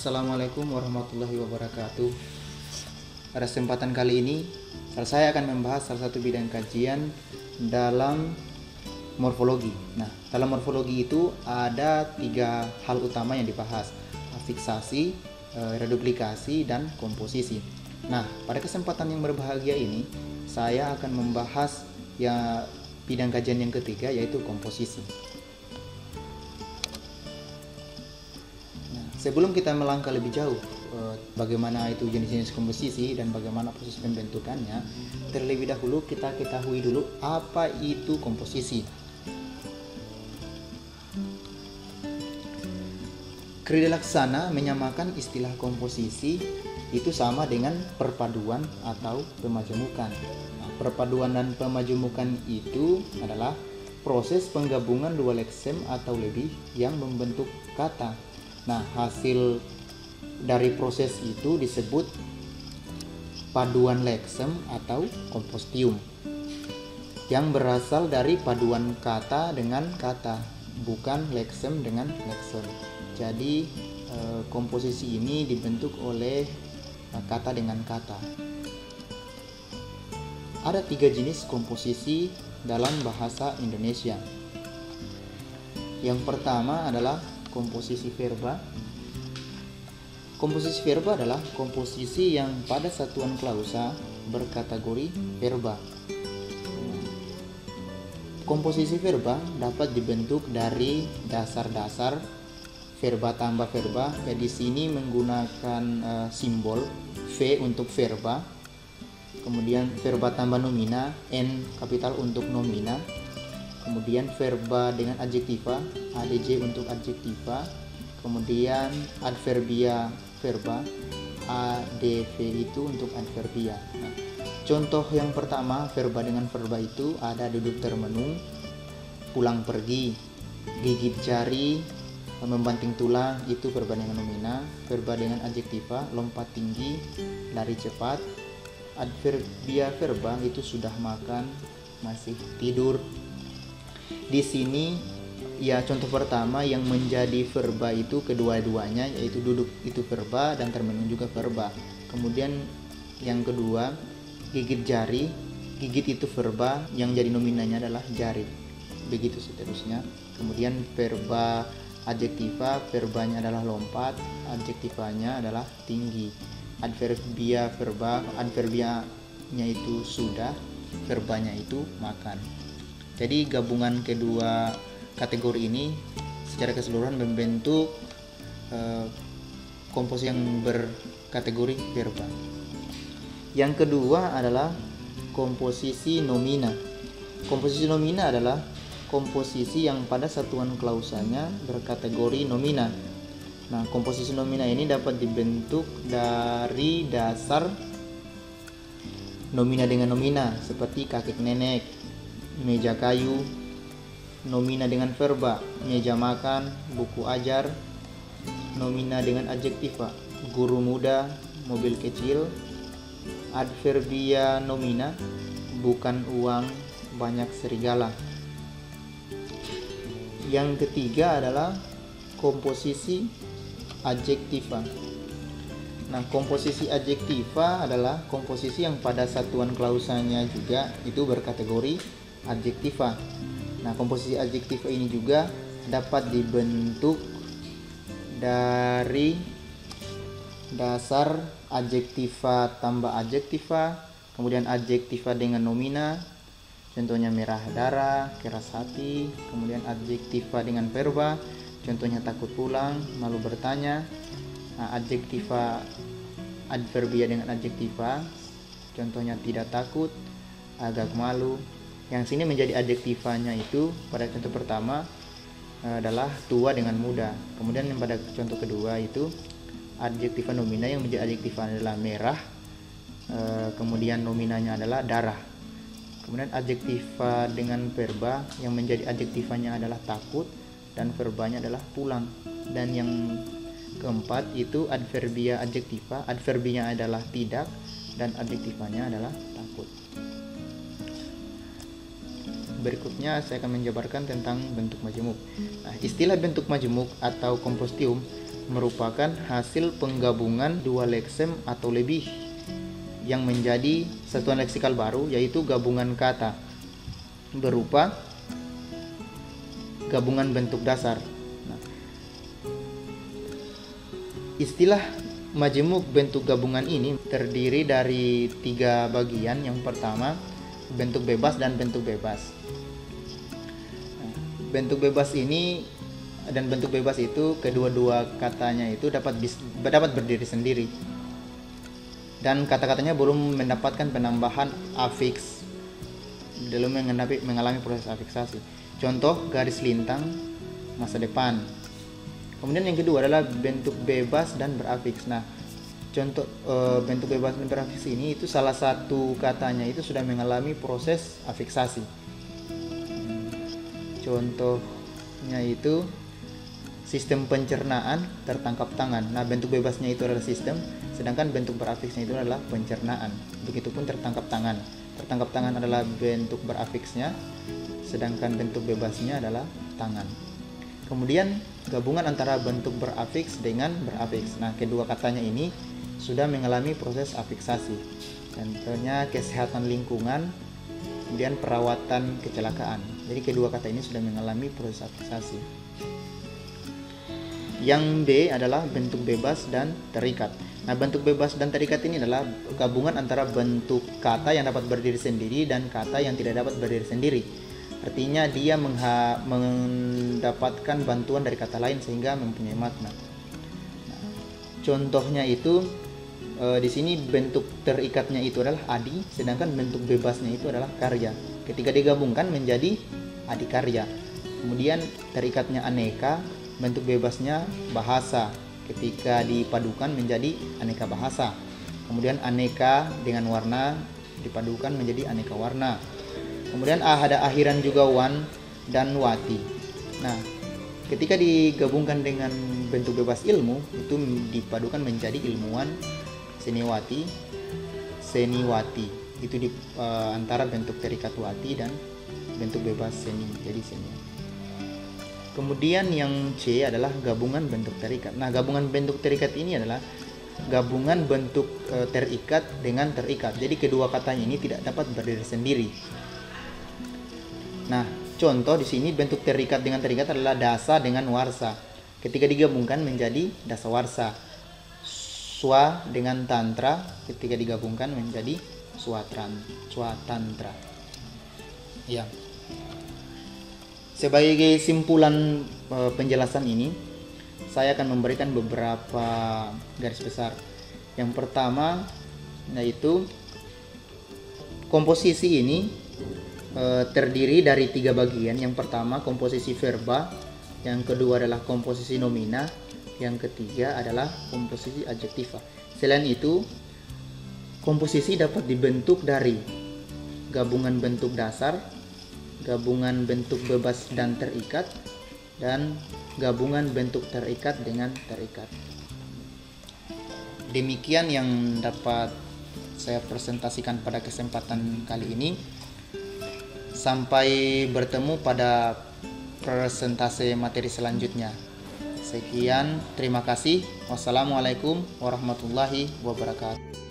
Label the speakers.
Speaker 1: Assalamualaikum warahmatullahi wabarakatuh. Pada kesempatan kali ini, saya akan membahas salah satu bidang kajian dalam morfologi. Nah, dalam morfologi itu ada 3 hal utama yang dibahas: fiksasi, reduplikasi, dan komposisi. Nah, pada kesempatan yang berbahagia ini, saya akan membahas bidang kajian yang ketiga, yaitu komposisi. Sebelum kita melangkah lebih jauh bagaimana itu jenis-jenis komposisi dan bagaimana proses pembentukannya, terlebih dahulu kita ketahui dulu apa itu komposisi. Krida Laksana menyamakan istilah komposisi itu sama dengan perpaduan atau pemajemukan. Nah, perpaduan dan pemajemukan itu adalah proses penggabungan dua leksem atau lebih yang membentuk kata. Nah, hasil dari proses itu disebut paduan leksem atau kompostium, yang berasal dari paduan kata dengan kata, bukan leksem dengan leksem. Jadi komposisi ini dibentuk oleh kata dengan kata. Ada 3 jenis komposisi dalam bahasa Indonesia. Yang pertama adalah komposisi verba. Komposisi verba adalah komposisi yang pada satuan klausa berkategori verba. Komposisi verba dapat dibentuk dari dasar-dasar verba tambah verba. Di sini menggunakan simbol V untuk verba, kemudian verba tambah nomina, N kapital untuk nomina, kemudian verba dengan adjektiva, adj untuk adjektiva, kemudian adverbia verba, adv itu untuk adverbia. Nah, contoh yang pertama, verba dengan verba itu ada duduk termenung, pulang pergi, gigit jari, membanting tulang, itu verba dengan nomina. Verba dengan adjektiva, lompat tinggi, lari cepat. Adverbia verba itu sudah makan, masih tidur. Di sini contoh pertama yang menjadi verba itu kedua-duanya, yaitu duduk itu verba dan termenung juga verba. Kemudian yang kedua, gigit jari, gigit itu verba, yang jadi nominanya adalah jari. Begitu seterusnya. Kemudian verba adjektiva, verbanya adalah lompat, adjektivanya adalah tinggi. Adverbia verba, adverbianya itu sudah, verbanya itu makan. Jadi gabungan kedua kategori ini secara keseluruhan membentuk komposisi yang berkategori verba. Yang kedua adalah komposisi nomina. Komposisi nomina adalah komposisi yang pada satuan klausanya berkategori nomina. Nah, komposisi nomina ini dapat dibentuk dari dasar nomina dengan nomina, seperti kakek nenek, meja kayu. Nomina dengan verba, meja makan, buku ajar. Nomina dengan adjektiva, guru muda, mobil kecil. Adverbia nomina, bukan uang, banyak serigala. Yang ketiga adalah komposisi adjektiva. Nah, komposisi adjektiva adalah komposisi yang pada satuan klausanya juga itu berkategori adjektiva. Nah, komposisi adjektiva ini juga dapat dibentuk dari dasar adjektiva tambah adjektiva, kemudian adjektiva dengan nomina, contohnya merah darah, keras hati, kemudian adjektiva dengan verba, contohnya takut pulang, malu bertanya. Nah, adjektiva adverbia dengan adjektiva, contohnya tidak takut, agak malu. Yang sini menjadi adjektivanya itu pada contoh pertama adalah tua dengan muda. Kemudian pada contoh kedua itu adjektiva nomina, yang menjadi adjektiva adalah merah, kemudian nominanya adalah darah. Kemudian adjektiva dengan verba, yang menjadi adjektivanya adalah takut dan verbanya adalah pulang. Dan yang keempat itu adverbia adjektiva, adverbinya adalah tidak dan adjektivanya adalah takut. Berikutnya saya akan menjabarkan tentang bentuk majemuk. Nah, istilah bentuk majemuk atau kompostium merupakan hasil penggabungan dua leksem atau lebih yang menjadi satuan leksikal baru, yaitu gabungan kata berupa gabungan bentuk dasar. Nah, istilah majemuk bentuk gabungan ini terdiri dari 3 bagian. Yang pertama, bentuk bebas dan bentuk bebas. Nah, bentuk bebas ini dan bentuk bebas itu, kedua-dua katanya itu dapat berdiri sendiri, dan kata-katanya belum mendapatkan penambahan afiks, belum mengalami proses afiksasi. Contoh, garis lintang, masa depan. Kemudian yang kedua adalah bentuk bebas dan berafiks. Nah, contoh bentuk bebas dan berafiks ini itu salah satu katanya itu sudah mengalami proses afiksasi. Contohnya itu sistem pencernaan tertangkap tangan. Nah, bentuk bebasnya itu adalah sistem, sedangkan bentuk berafiksnya itu adalah pencernaan. Begitupun tertangkap tangan. Tertangkap tangan adalah bentuk berafiksnya, sedangkan bentuk bebasnya adalah tangan. Kemudian gabungan antara bentuk berafiks dengan berafiks. Nah, kedua katanya ini sudah mengalami proses afiksasi. Contohnya kesehatan lingkungan, kemudian perawatan kecelakaan. Jadi kedua kata ini sudah mengalami proses afiksasi. Yang B adalah bentuk bebas dan terikat. Nah, bentuk bebas dan terikat ini adalah gabungan antara bentuk kata yang dapat berdiri sendiri dan kata yang tidak dapat berdiri sendiri. Artinya dia mendapatkan bantuan dari kata lain sehingga mempunyai makna. Nah, contohnya itu di sini bentuk terikatnya itu adalah adi, sedangkan bentuk bebasnya itu adalah karya. Ketika digabungkan menjadi adikarya. Kemudian terikatnya aneka, bentuk bebasnya bahasa. Ketika dipadukan menjadi aneka bahasa. Kemudian aneka dengan warna dipadukan menjadi aneka warna. Kemudian ada akhiran juga wan dan wati. Nah, ketika digabungkan dengan bentuk bebas ilmu, itu dipadukan menjadi ilmuwan, seniwati. Itu di antara bentuk terikat wati dan bentuk bebas seni, jadi seni. Kemudian yang C adalah gabungan bentuk terikat. Nah, gabungan bentuk terikat ini adalah gabungan bentuk terikat dengan terikat. Jadi kedua katanya ini tidak dapat berdiri sendiri. Nah, contoh di sini bentuk terikat dengan terikat adalah dasa dengan warsa. Ketika digabungkan menjadi dasawarsa. Swa dengan tantra ketika digabungkan menjadi swatantra. Ya. Sebagai simpulan penjelasan ini, saya akan memberikan beberapa garis besar. Yang pertama yaitu komposisi ini terdiri dari 3 bagian. Yang pertama komposisi verba, yang kedua adalah komposisi nomina, yang ketiga adalah komposisi adjektiva. Selain itu, komposisi dapat dibentuk dari gabungan bentuk dasar, gabungan bentuk bebas dan terikat, dan gabungan bentuk terikat dengan terikat. Demikian yang dapat saya presentasikan pada kesempatan kali ini. Sampai bertemu pada presentasi materi selanjutnya. Sekian, terima kasih. Wassalamualaikum warahmatullahi wabarakatuh.